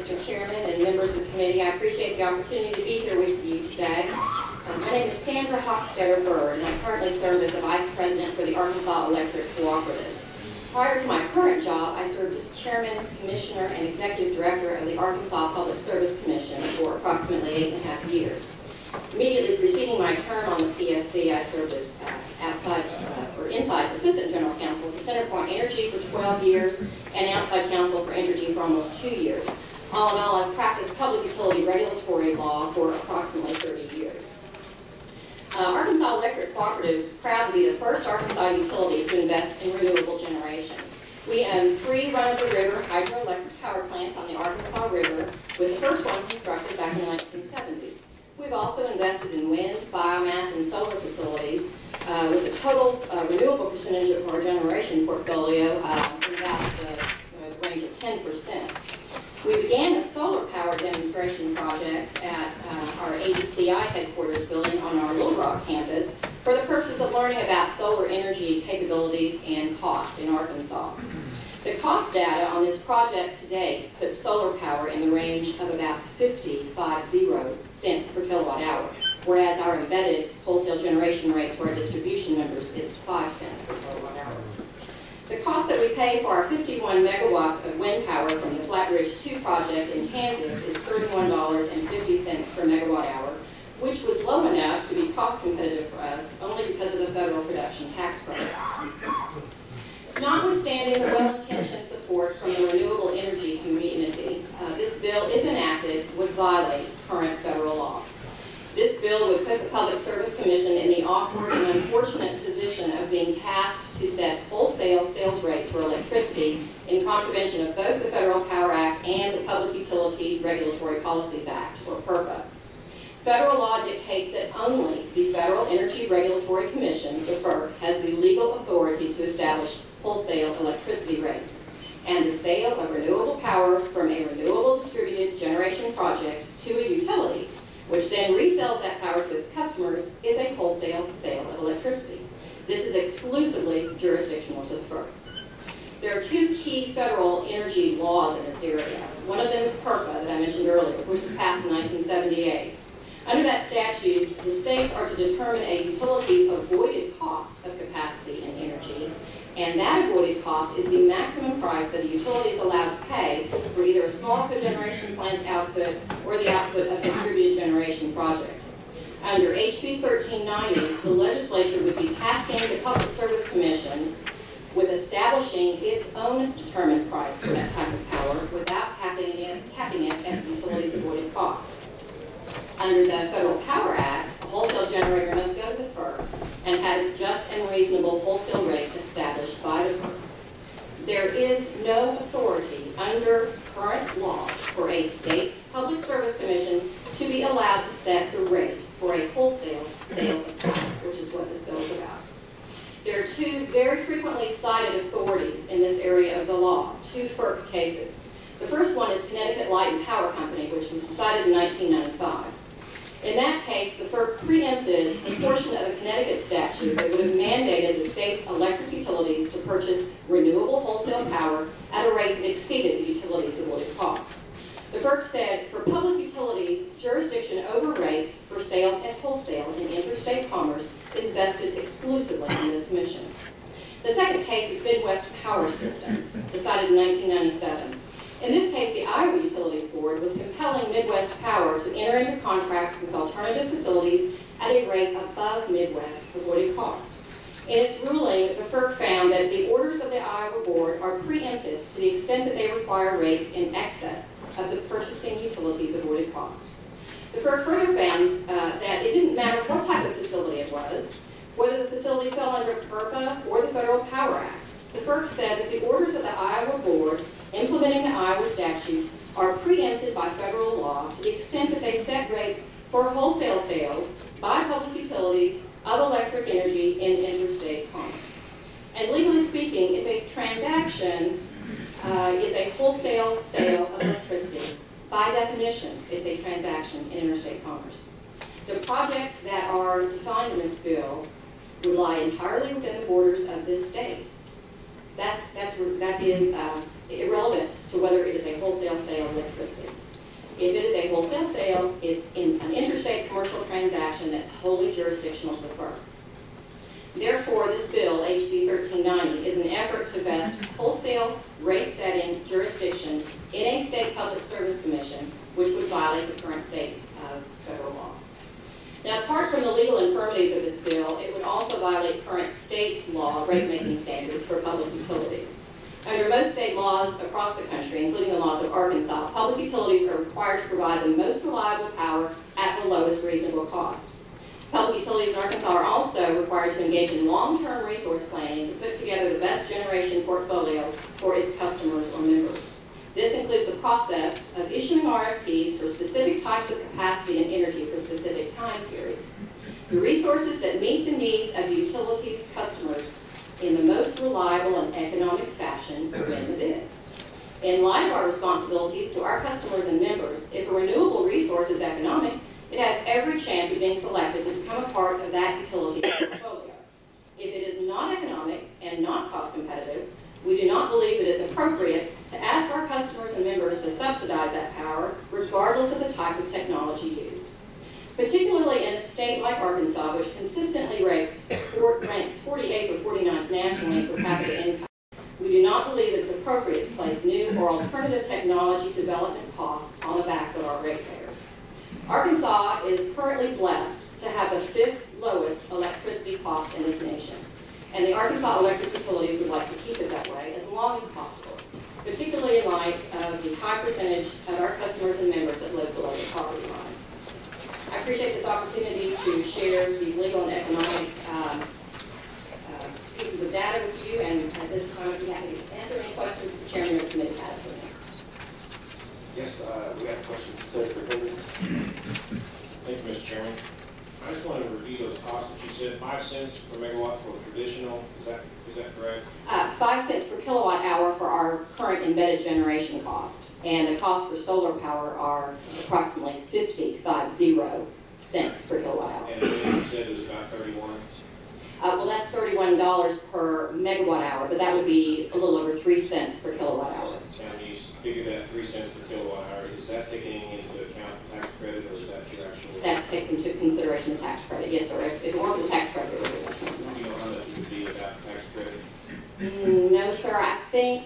Mr. Chairman and members of the committee. I appreciate the opportunity to be here with you today. My name is Sandra Hochstetter Byrd, and I currently serve as the Vice President for the Arkansas Electric Cooperative. Prior to my current job, I served as Chairman, Commissioner, and Executive Director of the Arkansas Public Service Commission for approximately 8.5 years. Immediately preceding my term on the PSC, I served as inside Assistant General Counsel for CenterPoint Energy for 12 years and outside counsel for Energy for almost 2 years. All in all, I've practiced public utility regulatory law for approximately 30 years. Arkansas Electric Cooperative is proud to be the first Arkansas utility to invest in renewable generation. We own 3 run-of-the-river hydroelectric power plants on the Arkansas River, with the first one constructed back in the 1970s. We've also invested in wind, biomass, and solar facilities, with a total renewable percentage of our generation portfolio in about the range of 10%. We began a solar power demonstration project at our ADCI headquarters building on our Little Rock campus for the purpose of learning about solar energy capabilities and cost in Arkansas. The cost data on this project to date puts solar power in the range of about 50 cents per kilowatt hour, whereas our embedded wholesale generation rate to our distribution members is 5 cents per kilowatt hour. The cost that we pay for our 51 megawatts of wind power from the Flat Ridge 2 project in Kansas is $31.50 per megawatt hour, which was low enough to be cost competitive for us only because of the federal production tax credit. Notwithstanding the well-intentioned support from the renewable energy community, this bill, if enacted, would violate current federal law. This bill would put the Public Service Commission in the awkward and unfortunate position of being tasked to set wholesale sales rates for electricity in contravention of both the Federal Power Act and the Public Utilities Regulatory Policies Act, or PURPA. Federal law dictates that only the Federal Energy Regulatory Commission, the FERC, has the legal authority to establish wholesale electricity rates, and the sale of renewable power from a renewable distributed generation project to a utility, which then resells that power to its customers, is a wholesale sale of electricity. This is exclusively jurisdictional to the FERC. There are 2 key federal energy laws in this area. One of them is PURPA that I mentioned earlier, which was passed in 1978. Under that statute, the states are to determine a utility's avoided cost of capacity and energy, and that avoided cost is the maximum price that a utility is allowed to pay for either a small cogeneration plant output or the output of a distributed generation project. Under HB 1390, the legislature would be tasking the Public Service Commission with establishing its own determined price for that type of power without capping it at the utility's avoided cost. Under the Federal Power Act, a wholesale generator must go to the FERC and have its just and reasonable wholesale rate established by the FERC. There is no authority under current law for a state public service commission to be allowed to set the rate for a wholesale sale of power, which is what this bill is about. There are 2 very frequently cited authorities in this area of the law, 2 FERC cases. The first one is Connecticut Light and Power Company, which was decided in 1995. In that case, the FERC preempted a portion of the Connecticut statute that would have mandated the state's electric utilities to purchase renewable wholesale power at a rate that exceeded the utility's avoided cost. The FERC said, for public utilities, jurisdiction over rates for sales at wholesale in interstate commerce is vested exclusively in this commission. The second case is Midwest Power Systems, decided in 1997. In this case, the Iowa Utilities Board was compelling Midwest Power to enter into contracts with alternative facilities at a rate above Midwest's avoided cost. In its ruling, the FERC found that the orders of the Iowa Board are preempted to the extent that they require rates in excess of the purchasing utility's avoided cost. The FERC further found that it didn't matter what type of facility it was, whether the facility fell under PURPA or the Federal Power Act. The FERC said that the orders of the Iowa Board implementing the Iowa statute are preempted by federal law to the extent that they set rates for wholesale sales by public utilities of electric energy in interstate commerce. And legally speaking, if a transaction is a wholesale sale of electricity, by definition, it's a transaction in interstate commerce. The projects that are defined in this bill would lie entirely within the borders of this state. That is irrelevant to to whether it is a wholesale sale of electricity. If it is a wholesale sale, it's in an interstate commercial transaction that's wholly jurisdictional to the FERC. Therefore, this bill, HB 1390, is an effort to vest wholesale rate-setting jurisdiction in a state public service commission, which would violate the current state federal law. Now, apart from the legal infirmities of this bill, it would also violate current state law rate-making standards for public utilities. Under most state laws across the country, including the laws of Arkansas, public utilities are required to provide the most reliable power at the lowest reasonable cost. Public utilities in Arkansas are also required to engage in long-term resource planning to put together the best generation portfolio for its customers or members. This includes the process of issuing RFPs for specific types of capacity and energy for specific time periods. The resources that meet the needs of the utilities customers in the most reliable and economic fashion win the bids. In light of our responsibilities to our customers and members, if a renewable resource is economic, it has every chance of being selected to become a part of that utility portfolio. If it is not economic and not cost competitive, we do not believe that it's appropriate to ask our customers and members to subsidize that power, regardless of the type of technology used. Particularly in a state like Arkansas, which consistently ranks 48th or 49th nationally per capita income, we do not believe it's appropriate to place new or alternative technology development costs on the backs of our ratepayers. Arkansas is currently blessed to have the 5th lowest electricity cost in this nation, and the Arkansas electric utilities would like to keep it that way as long as possible, particularly in light of the high percentage of our customers and members that live below the poverty line. I appreciate this opportunity to share these legal and economic pieces of data with you, and at this time I'd be happy to answer any questions the chairman of the committee has for me. Yes, we have a question. Senator Henry. Thank you, Mr. Chairman. I just want to review those costs that you said. 5 cents per megawatt for traditional. Is that correct? 5 cents per kilowatt hour for our current embedded generation cost, and the costs for solar power are approximately 50 cents per kilowatt hour. And you said it was about 31. Well, that's $31 per megawatt hour, but that would be a little over 3 cents per kilowatt hour. And when you figure that 3 cents per kilowatt hour, is that taking into account the tax credit, or is that your actual? That takes into consideration the tax credit, yes, sir. If it weren't for the tax credit, it would be much more than that. Do you know how much it would be without the tax credit? No, sir. I think,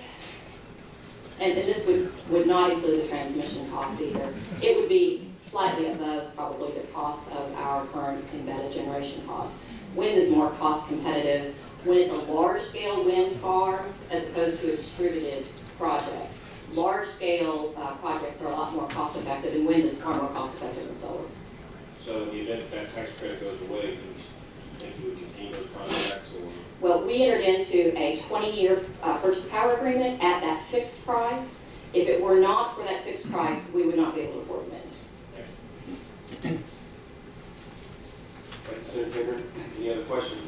and this would not include the transmission costs either. It would be slightly above probably the cost of our current embedded generation costs. Wind is more cost competitive when it's a large-scale wind farm as opposed to a distributed project. Large-scale projects are a lot more cost-effective, and wind is far more cost-effective than solar. So in the event that tax credit goes away, do you think you would continue those contracts? Or? Well, we entered into a 20-year purchase power agreement at that fixed price. If it were not for that fixed price, we would not be able to afford wind. Thank you, Senator Henry. Any other questions?